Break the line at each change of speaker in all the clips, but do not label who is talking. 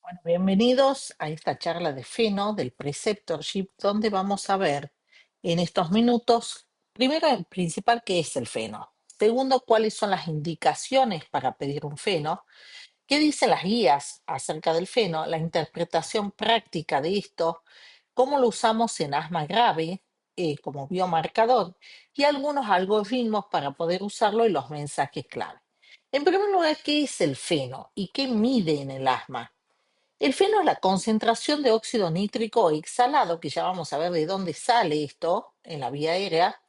Bueno, bienvenidos a esta charla de Feno del Preceptorship, donde vamos a ver en estos minutos, primero, en principal, qué es el Feno. Segundo, cuáles son las indicaciones para pedir un Feno. ¿Qué dicen las guías acerca del Feno? La interpretación práctica de esto, cómo lo usamos en asma grave como biomarcador y algunos algoritmos para poder usarlo y los mensajes clave. En primer lugar, ¿qué es el Feno y qué mide en el asma? El feno es la concentración de óxido nítrico exhalado, que ya vamos a ver de dónde sale esto en la vía aérea,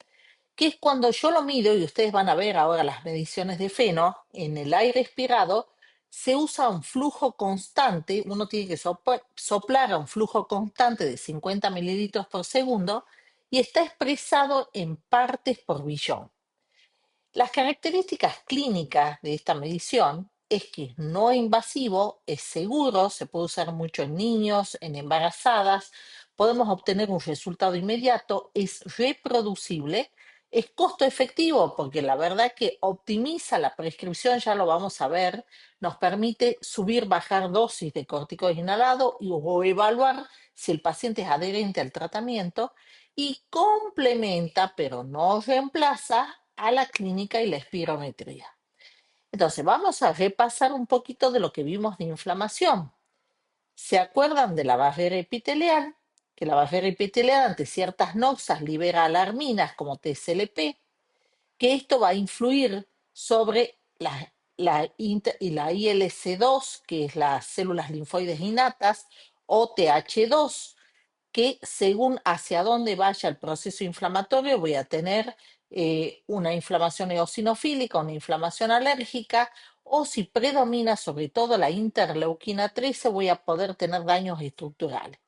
que es cuando yo lo mido, y ustedes van a ver ahora las mediciones de feno, en el aire expirado se usa un flujo constante, uno tiene que soplar a un flujo constante de 50 mililitros por segundo y está expresado en partes por billón. Las características clínicas de esta medición es que es no invasivo, es seguro, se puede usar mucho en niños, en embarazadas, podemos obtener un resultado inmediato, es reproducible, es costo efectivo porque la verdad que optimiza la prescripción, ya lo vamos a ver, nos permite subir, bajar dosis de corticoide inhalado o evaluar si el paciente es adherente al tratamiento y complementa, pero no reemplaza, a la clínica y la espirometría. Entonces, vamos a repasar un poquito de lo que vimos de inflamación. ¿Se acuerdan de la barrera epitelial? Que la barrera epitelial ante ciertas noxas libera alarminas como TSLP, que esto va a influir sobre la ILC2, que es las células linfoides innatas, o TH2, que según hacia dónde vaya el proceso inflamatorio voy a tener una inflamación eosinofílica, una inflamación alérgica, o si predomina sobre todo la interleuquina 13 voy a poder tener daños estructurales.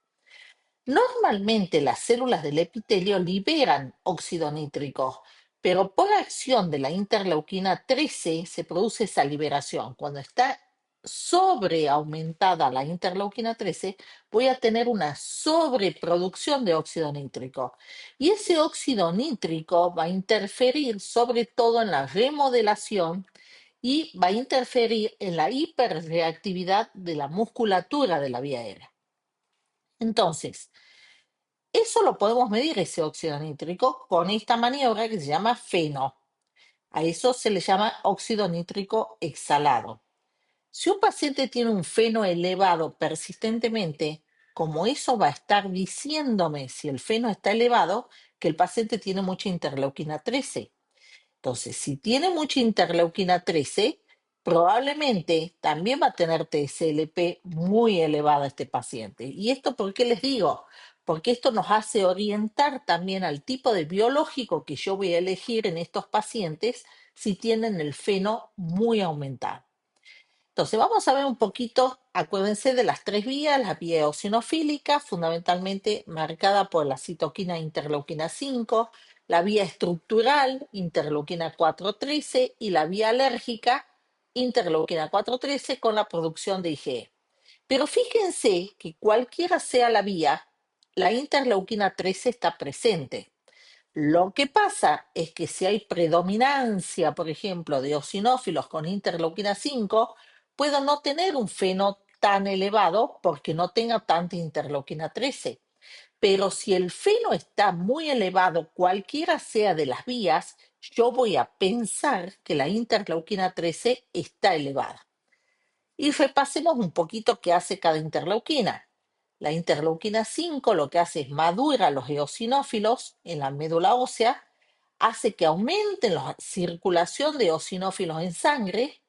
Normalmente las células del epitelio liberan óxido nítrico, pero por acción de la interleuquina 13 se produce esa liberación. Cuando está sobreaumentada la interleuquina 13, voy a tener una sobreproducción de óxido nítrico. Y ese óxido nítrico va a interferir sobre todo en la remodelación y va a interferir en la hiperreactividad de la musculatura de la vía aérea. Entonces, eso lo podemos medir, ese óxido nítrico, con esta maniobra que se llama FENO. A eso se le llama óxido nítrico exhalado. Si un paciente tiene un feno elevado persistentemente, como eso va a estar diciéndome, si el feno está elevado, que el paciente tiene mucha interleuquina 13. Entonces, si tiene mucha interleuquina 13, probablemente también va a tener TSLP muy elevada este paciente. ¿Y esto por qué les digo? Porque esto nos hace orientar también al tipo de biológico que yo voy a elegir en estos pacientes si tienen el feno muy aumentado. Entonces, vamos a ver un poquito, acuérdense de las tres vías: la vía eosinofílica, fundamentalmente marcada por la citoquina interleuquina 5, la vía estructural, interleuquina 4-13, y la vía alérgica, interleuquina 4-13, con la producción de IgE. Pero fíjense que cualquiera sea la vía, la interleuquina 13 está presente. Lo que pasa es que si hay predominancia, por ejemplo, de eosinófilos con interleuquina 5, puedo no tener un feno tan elevado porque no tenga tanta interleuquina 13. Pero si el feno está muy elevado, cualquiera sea de las vías, yo voy a pensar que la interleuquina 13 está elevada. Y repasemos un poquito qué hace cada interleuquina. La interleuquina 5 lo que hace es madura los eosinófilos en la médula ósea, hace que aumente la circulación de eosinófilos en sangre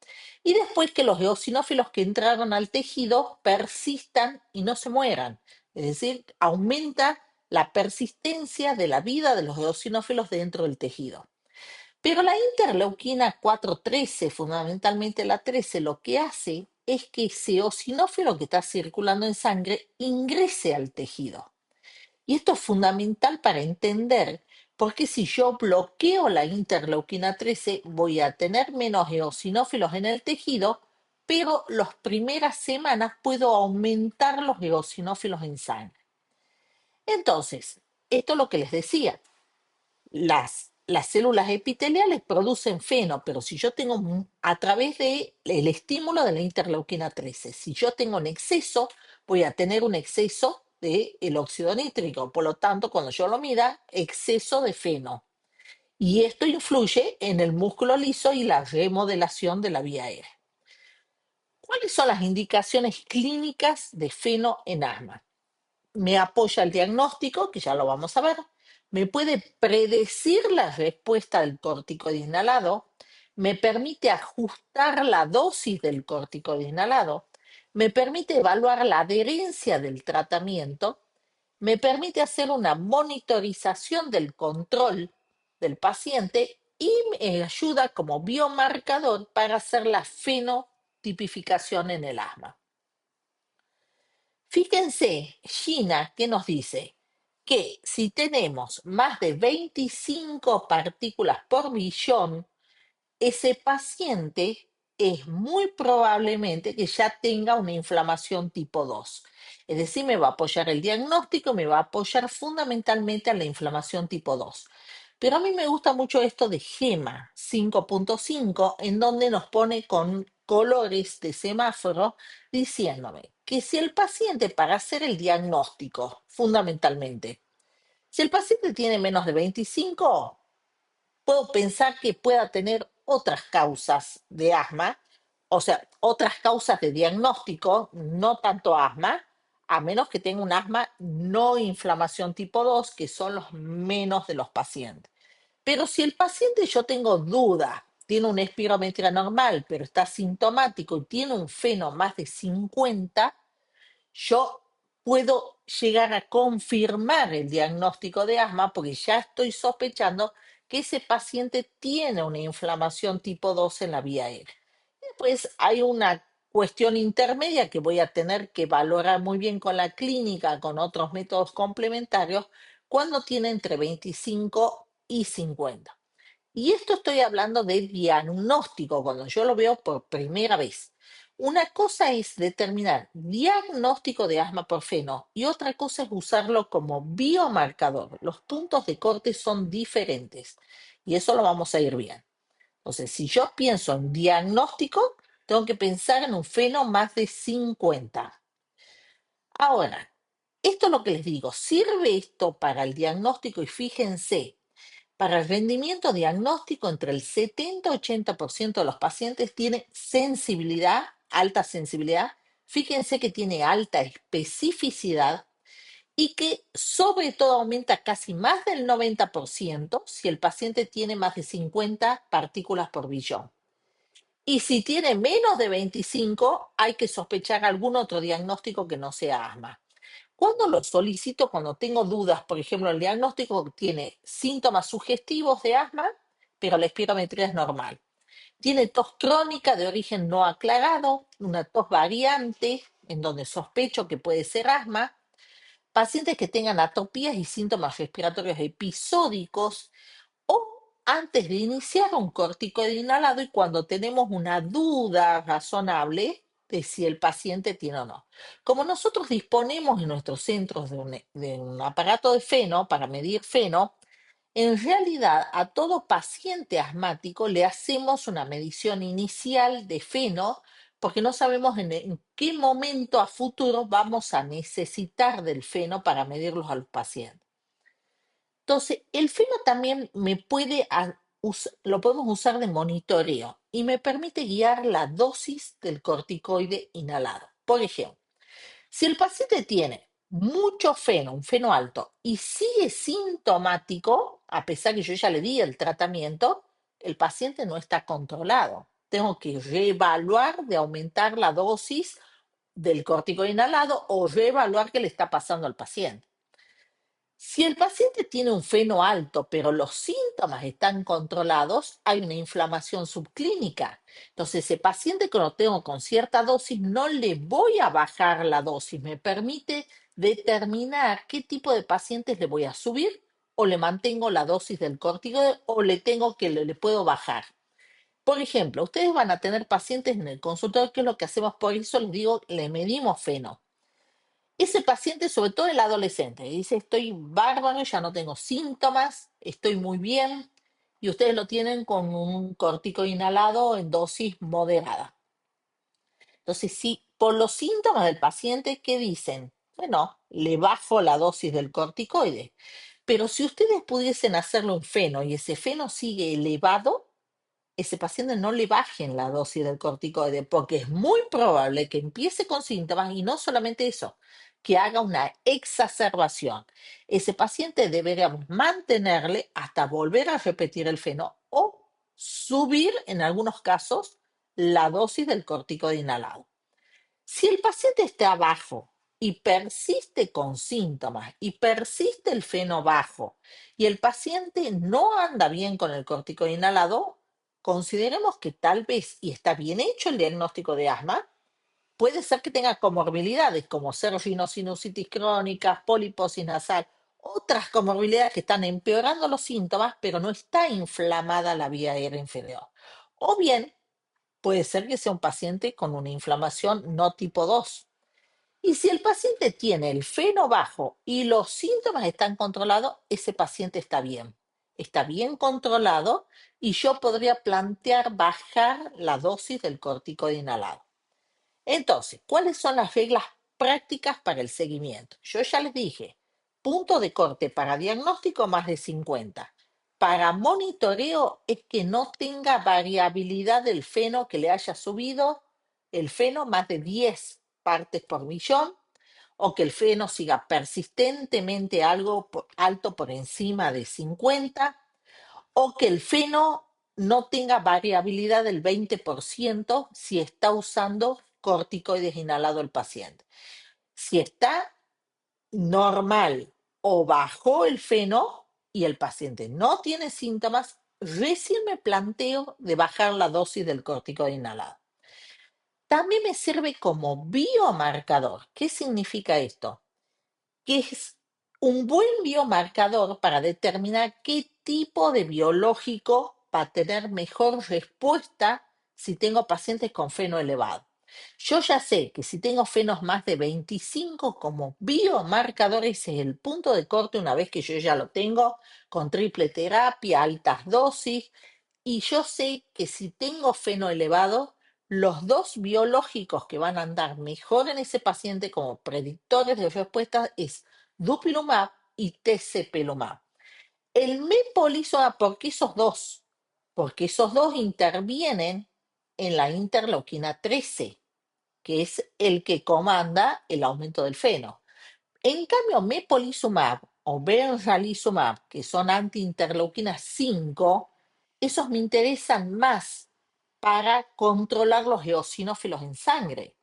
y después que los eosinófilos que entraron al tejido persistan y no se mueran. Es decir, aumenta la persistencia de la vida de los eosinófilos dentro del tejido. Pero la interleuquina 4-13, fundamentalmente la 13, lo que hace es que ese eosinófilo que está circulando en sangre ingrese al tejido. Y esto es fundamental para entender por qué si yo bloqueo la interleuquina 13 voy a tener menos eosinófilos en el tejido, pero las primeras semanas puedo aumentar los eosinófilos en sangre. Entonces, esto es lo que les decía. las células epiteliales producen feno, pero si yo tengo a través del estímulo de la interleuquina 13, si yo tengo un exceso, voy a tener un exceso del óxido nítrico. Por lo tanto, cuando yo lo mida, exceso de feno. Y esto influye en el músculo liso y la remodelación de la vía aérea. ¿Cuáles son las indicaciones clínicas de feno en asma? Me apoya el diagnóstico, que ya lo vamos a ver, me puede predecir la respuesta del corticoide inhalado, me permite ajustar la dosis del corticoide inhalado, me permite evaluar la adherencia del tratamiento, me permite hacer una monitorización del control del paciente y me ayuda como biomarcador para hacer la fenotipificación en el asma. Fíjense, Gina, que nos dice que si tenemos más de 25 partículas por billón, ese paciente es muy probablemente que ya tenga una inflamación tipo 2. Es decir, me va a apoyar el diagnóstico, me va a apoyar fundamentalmente a la inflamación tipo 2. Pero a mí me gusta mucho esto de GEMA 5.5, en donde nos pone con colores de semáforo diciéndome que si el paciente, para hacer el diagnóstico, fundamentalmente, si el paciente tiene menos de 25, puedo pensar que pueda tener otras causas de asma, o sea, otras causas de diagnóstico, no tanto asma, a menos que tenga un asma no inflamación tipo 2, que son los menos de los pacientes. Pero si el paciente, yo tengo duda, tiene una espirometría normal, pero está sintomático y tiene un feno más de 50, yo puedo llegar a confirmar el diagnóstico de asma porque ya estoy sospechando que ese paciente tiene una inflamación tipo 2 en la vía aérea. Después hay una cuestión intermedia que voy a tener que valorar muy bien con la clínica, con otros métodos complementarios, cuando tiene entre 25 y 50. Y esto estoy hablando de diagnóstico, cuando yo lo veo por primera vez. Una cosa es determinar diagnóstico de asma por feno y otra cosa es usarlo como biomarcador. Los puntos de corte son diferentes y eso lo vamos a ir bien. Entonces, si yo pienso en diagnóstico, tengo que pensar en un feno más de 50. Ahora, esto es lo que les digo, sirve esto para el diagnóstico y fíjense, para el rendimiento diagnóstico, entre el 70 y 80% de los pacientes tiene sensibilidad, alta sensibilidad. Fíjense que tiene alta especificidad y que sobre todo aumenta casi más del 90% si el paciente tiene más de 50 partículas por billón. Y si tiene menos de 25, hay que sospechar algún otro diagnóstico que no sea asma. Cuando lo solicito, cuando tengo dudas, por ejemplo, el diagnóstico tiene síntomas sugestivos de asma, pero la espirometría es normal. Tiene tos crónica de origen no aclarado, una tos variante, en donde sospecho que puede ser asma. Pacientes que tengan atopías y síntomas respiratorios episódicos, o antes de iniciar un corticoide inhalado y cuando tenemos una duda razonable de si el paciente tiene o no. Como nosotros disponemos en nuestros centros de un aparato de feno para medir feno, en realidad a todo paciente asmático le hacemos una medición inicial de feno porque no sabemos en qué momento a futuro vamos a necesitar del feno para medirlos a los pacientes. Entonces, el feno también lo podemos usar de monitoreo y me permite guiar la dosis del corticoide inhalado. Por ejemplo, si el paciente tiene mucho feno, un feno alto, y sigue sintomático, a pesar que yo ya le di el tratamiento, el paciente no está controlado. Tengo que reevaluar de aumentar la dosis del corticoide inhalado o reevaluar qué le está pasando al paciente. Si el paciente tiene un feno alto, pero los síntomas están controlados, hay una inflamación subclínica. Entonces, ese paciente que lo tengo con cierta dosis, no le voy a bajar la dosis. Me permite determinar qué tipo de pacientes le voy a subir o le mantengo la dosis del corticoide o le puedo bajar. Por ejemplo, ustedes van a tener pacientes en el consultorio, que es lo que hacemos, por eso les digo, le medimos feno. Ese paciente, sobre todo el adolescente, dice, estoy bárbaro, ya no tengo síntomas, estoy muy bien, y ustedes lo tienen con un corticoide inhalado en dosis moderada. Entonces, si por los síntomas del paciente, ¿qué dicen? Bueno, le bajo la dosis del corticoide. Pero si ustedes pudiesen hacerlo en feno y ese feno sigue elevado, ese paciente no le bajen la dosis del corticoide, porque es muy probable que empiece con síntomas y no solamente eso, que haga una exacerbación. Ese paciente deberíamos mantenerle hasta volver a repetir el feno o subir en algunos casos la dosis del corticoide inhalado. Si el paciente está bajo y persiste con síntomas y persiste el feno bajo y el paciente no anda bien con el corticoide inhalado, consideremos que tal vez, y está bien hecho el diagnóstico de asma, puede ser que tenga comorbilidades como rhinosinusitis crónica, poliposis nasal, otras comorbilidades que están empeorando los síntomas, pero no está inflamada la vía aérea inferior. O bien puede ser que sea un paciente con una inflamación no tipo 2. Y si el paciente tiene el feno bajo y los síntomas están controlados, ese paciente está bien controlado y yo podría plantear bajar la dosis del corticoide inhalado. Entonces, ¿cuáles son las reglas prácticas para el seguimiento? Yo ya les dije, punto de corte para diagnóstico más de 50. Para monitoreo es que no tenga variabilidad del feno que le haya subido el feno más de 10 partes por millón o que el feno siga persistentemente algo alto por encima de 50 o que el feno no tenga variabilidad del 20% si está usando corticoides inhalado el paciente. Si está normal o bajo el feno y el paciente no tiene síntomas, recién me planteo de bajar la dosis del corticoide inhalado. También me sirve como biomarcador. ¿Qué significa esto? Que es un buen biomarcador para determinar qué tipo de biológico va a tener mejor respuesta si tengo pacientes con feno elevado. Yo ya sé que si tengo fenos más de 25 como biomarcador, ese es el punto de corte una vez que yo ya lo tengo con triple terapia, altas dosis, y yo sé que si tengo feno elevado, los dos biológicos que van a andar mejor en ese paciente como predictores de respuesta es dupilumab y tezepelumab. El mepolizumab, ¿por qué esos dos? Porque esos dos intervienen en la interleuquina 13, que es el que comanda el aumento del feno. En cambio, mepolizumab o benralizumab, que son antiinterleuquina 5, esos me interesan más para controlar los eosinófilos en sangre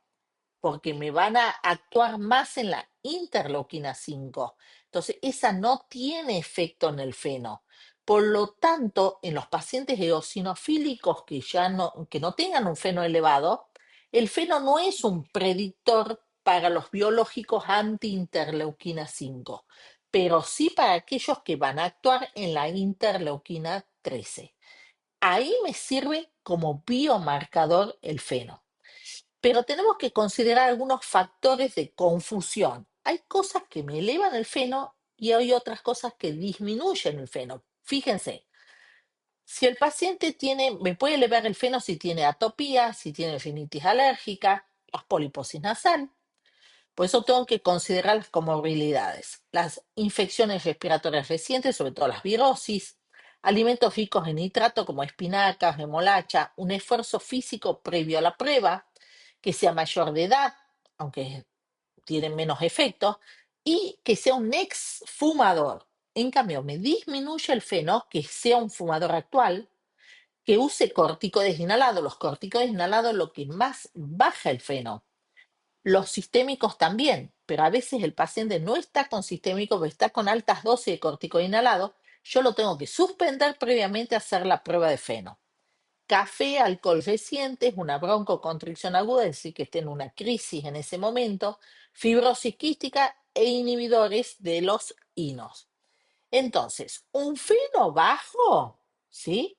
porque me van a actuar más en la interleuquina 5. Entonces, esa no tiene efecto en el feno. Por lo tanto, en los pacientes eosinofílicos que no tengan un feno elevado, el feno no es un predictor para los biológicos anti-interleuquina 5, pero sí para aquellos que van a actuar en la interleuquina 13. Ahí me sirve como biomarcador el feno. Pero tenemos que considerar algunos factores de confusión. Hay cosas que me elevan el feno y hay otras cosas que disminuyen el feno. Fíjense, si el paciente me puede elevar el feno si tiene atopía, si tiene rinitis alérgica, las poliposis nasal. Por eso tengo que considerar las comorbilidades, las infecciones respiratorias recientes, sobre todo las virosis, alimentos ricos en nitrato como espinacas, remolacha, un esfuerzo físico previo a la prueba, que sea mayor de edad, aunque tienen menos efectos, y que sea un ex fumador. En cambio, me disminuye el feno que sea un fumador actual, que use corticoides inhalados. Los corticoides inhalados lo que más baja el feno. Los sistémicos también, pero a veces el paciente no está con sistémico, pero está con altas dosis de corticoide inhalado. Yo lo tengo que suspender previamente a hacer la prueba de feno. Café, alcohol recientes, una broncoconstricción aguda, es decir, que esté en una crisis en ese momento, fibrosis quística e inhibidores de los INOS. Entonces, un feno bajo, ¿sí?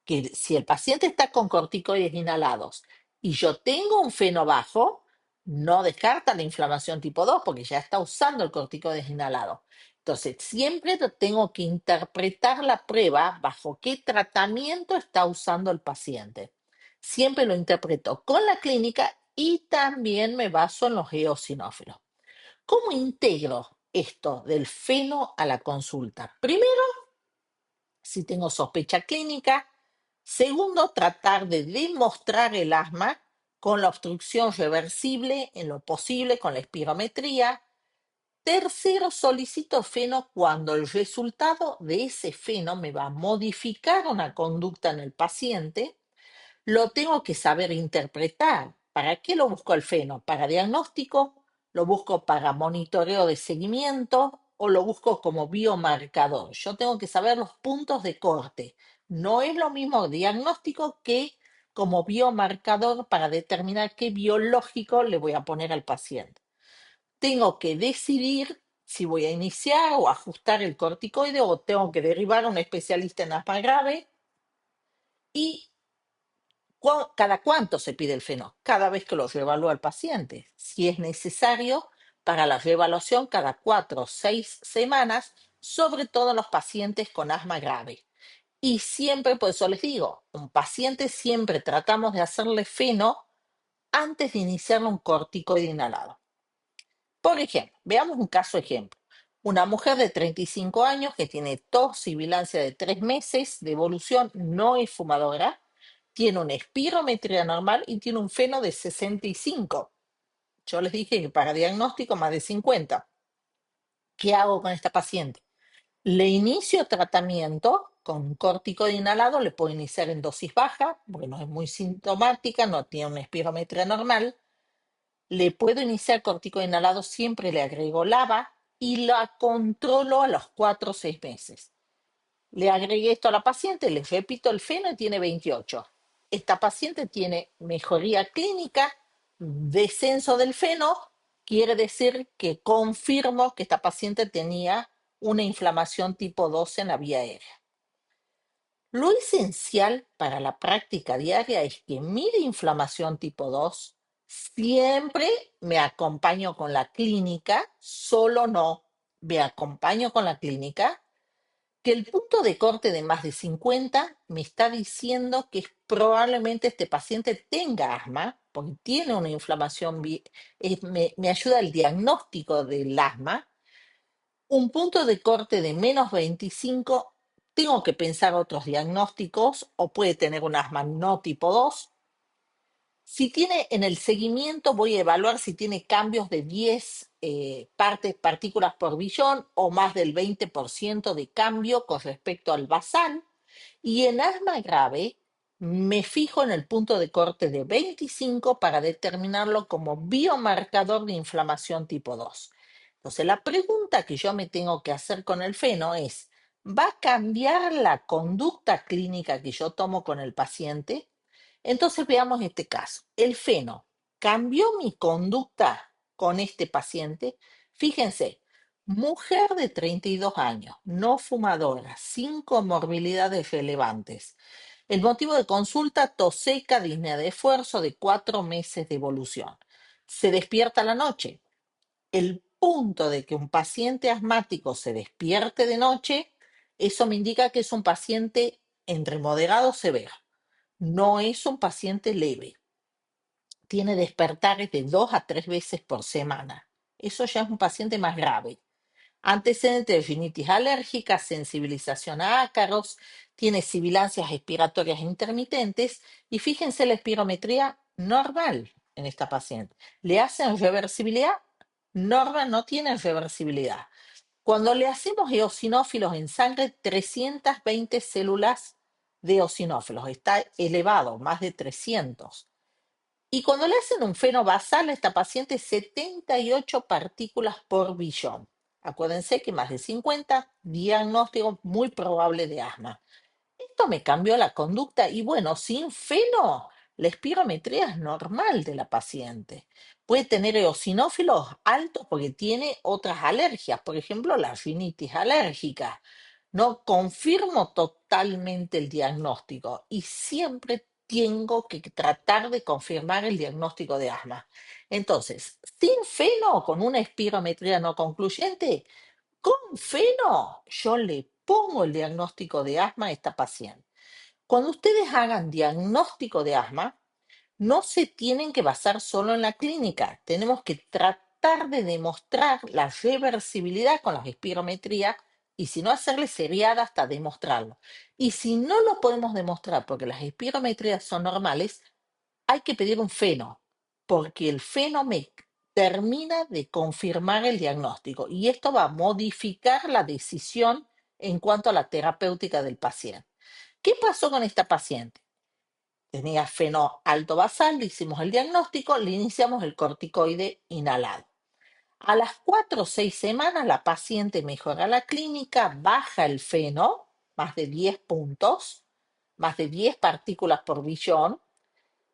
Que si el paciente está con corticoides inhalados y yo tengo un feno bajo, no descarta la inflamación tipo 2 porque ya está usando el corticoides inhalado. Entonces, siempre tengo que interpretar la prueba bajo qué tratamiento está usando el paciente. Siempre lo interpreto con la clínica y también me baso en los eosinófilos. ¿Cómo integro esto del feno a la consulta? Primero, si tengo sospecha clínica. Segundo, tratar de demostrar el asma con la obstrucción reversible en lo posible con la espirometría. Tercero, solicito feno cuando el resultado de ese feno me va a modificar una conducta en el paciente. Lo tengo que saber interpretar. ¿Para qué lo busco el feno? ¿Para diagnóstico? ¿Lo busco para monitoreo de seguimiento? ¿O lo busco como biomarcador? Yo tengo que saber los puntos de corte. No es lo mismo diagnóstico que como biomarcador para determinar qué biológico le voy a poner al paciente. Tengo que decidir si voy a iniciar o ajustar el corticoide o tengo que derivar a un especialista en asma grave. Y ¿cada cuánto se pide el feno? Cada vez que lo reevalúa el paciente. Si es necesario, para la reevaluación cada 4 o 6 semanas, sobre todo en los pacientes con asma grave. Y siempre, por eso les digo, un paciente siempre tratamos de hacerle feno antes de iniciarle un corticoide inhalado. Por ejemplo, veamos un caso ejemplo. Una mujer de 35 años que tiene tos y bilancia de 3 meses de evolución, no es fumadora, tiene una espirometría normal y tiene un feno de 65. Yo les dije que para diagnóstico más de 50. ¿Qué hago con esta paciente? Le inicio tratamiento con un corticoide inhalado, le puedo iniciar en dosis baja, porque no es muy sintomática, no tiene una espirometría normal. Le puedo iniciar corticoide inhalado, siempre le agrego LABA y la controlo a los 4 o 6 meses. Le agregué esto a la paciente, les repito, el feno tiene 28. Esta paciente tiene mejoría clínica, descenso del feno, quiere decir que confirmo que esta paciente tenía una inflamación tipo 2 en la vía aérea. Lo esencial para la práctica diaria es que mi inflamación tipo 2 siempre me acompaño con la clínica, solo no, me acompaño con la clínica, que el punto de corte de más de 50 me está diciendo que probablemente este paciente tenga asma, porque tiene una inflamación, me ayuda el diagnóstico del asma. Un punto de corte de menos 25, tengo que pensar otros diagnósticos o puede tener un asma no tipo 2. Si tiene en el seguimiento, voy a evaluar si tiene cambios de 10 partículas por billón o más del 20% de cambio con respecto al basal. Y en asma grave, me fijo en el punto de corte de 25 para determinarlo como biomarcador de inflamación tipo 2. Entonces, la pregunta que yo me tengo que hacer con el feno es, ¿va a cambiar la conducta clínica que yo tomo con el paciente? Entonces, veamos este caso. El feno cambió mi conducta con este paciente. Fíjense, mujer de 32 años, no fumadora, sin comorbilidades relevantes. El motivo de consulta, tos seca, disnea de esfuerzo de 4 meses de evolución. Se despierta a la noche. El punto de que un paciente asmático se despierte de noche, eso me indica que es un paciente entre moderado severo. No es un paciente leve. Tiene despertares de 2 a 3 veces por semana. Eso ya es un paciente más grave. Antecedentes de rinitis alérgica, sensibilización a ácaros, tiene sibilancias expiratorias intermitentes y fíjense la espirometría normal en esta paciente. ¿Le hacen reversibilidad? Normal, no tiene reversibilidad. Cuando le hacemos eosinófilos en sangre, 320 células de eosinófilos, está elevado, más de 300. Y cuando le hacen un feno basal a esta paciente, 78 partículas por billón. Acuérdense que más de 50, diagnóstico muy probable de asma. Esto me cambió la conducta y bueno, sin feno, la espirometría es normal de la paciente. Puede tener eosinófilos altos porque tiene otras alergias, por ejemplo, la rinitis alérgica. No confirmo totalmente el diagnóstico y siempre tengo que tratar de confirmar el diagnóstico de asma. Entonces, sin feno, con una espirometría no concluyente, Con feno, yo le pongo el diagnóstico de asma a esta paciente. Cuando ustedes hagan diagnóstico de asma, no se tienen que basar solo en la clínica. Tenemos que tratar de demostrar la reversibilidad con las espirometrías y si no hacerle seriada hasta demostrarlo. Y si no lo podemos demostrar porque las espirometrías son normales, hay que pedir un feno, porque el feno me termina de confirmar el diagnóstico y esto va a modificar la decisión en cuanto a la terapéutica del paciente. ¿Qué pasó con esta paciente? Tenía feno alto basal, le hicimos el diagnóstico, le iniciamos el corticoide inhalado. A las 4 o 6 semanas la paciente mejora la clínica, baja el feno, más de 10 puntos, más de 10 partículas por billón,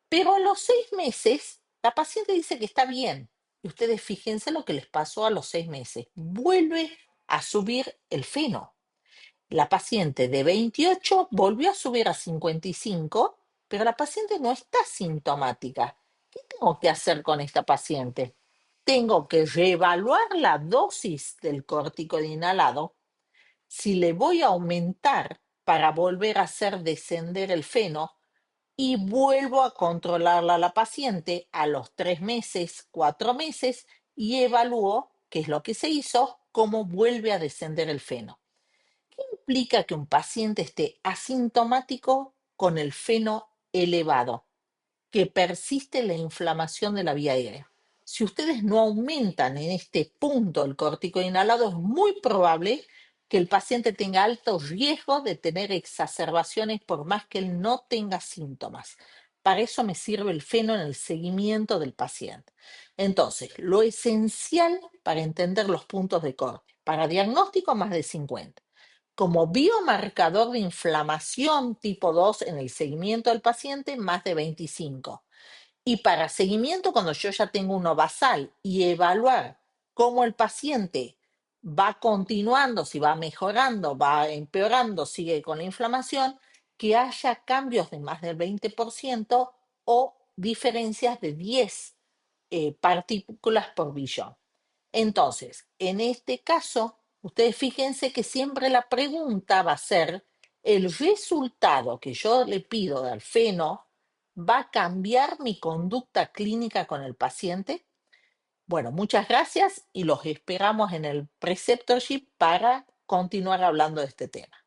pero a los 6 meses, la paciente dice que está bien. Y ustedes fíjense lo que les pasó a los 6 meses. Vuelve a subir el feno. La paciente de 28 volvió a subir a 55, pero la paciente no está sintomática. ¿Qué tengo que hacer con esta paciente? Tengo que reevaluar la dosis del corticoide inhalado, si le voy a aumentar para volver a hacer descender el feno y vuelvo a controlarla a la paciente a los 3 meses, 4 meses y evalúo qué es lo que se hizo, cómo vuelve a descender el feno. ¿Qué implica que un paciente esté asintomático con el feno elevado? Que persiste la inflamación de la vía aérea. Si ustedes no aumentan en este punto el corticoide inhalado, es muy probable que el paciente tenga alto riesgo de tener exacerbaciones por más que él no tenga síntomas. Para eso me sirve el feno en el seguimiento del paciente. Entonces, lo esencial para entender los puntos de corte. Para diagnóstico, más de 50. Como biomarcador de inflamación tipo 2 en el seguimiento del paciente, más de 25. Y para seguimiento, cuando yo ya tengo uno basal y evaluar cómo el paciente va continuando, si va mejorando, va empeorando, sigue con la inflamación, que haya cambios de más del 20% o diferencias de 10 partículas por billón. Entonces, en este caso, ustedes fíjense que siempre la pregunta va a ser, ¿el resultado que yo le pido del feno va a cambiar mi conducta clínica con el paciente? Bueno, muchas gracias y los esperamos en el preceptorship para continuar hablando de este tema.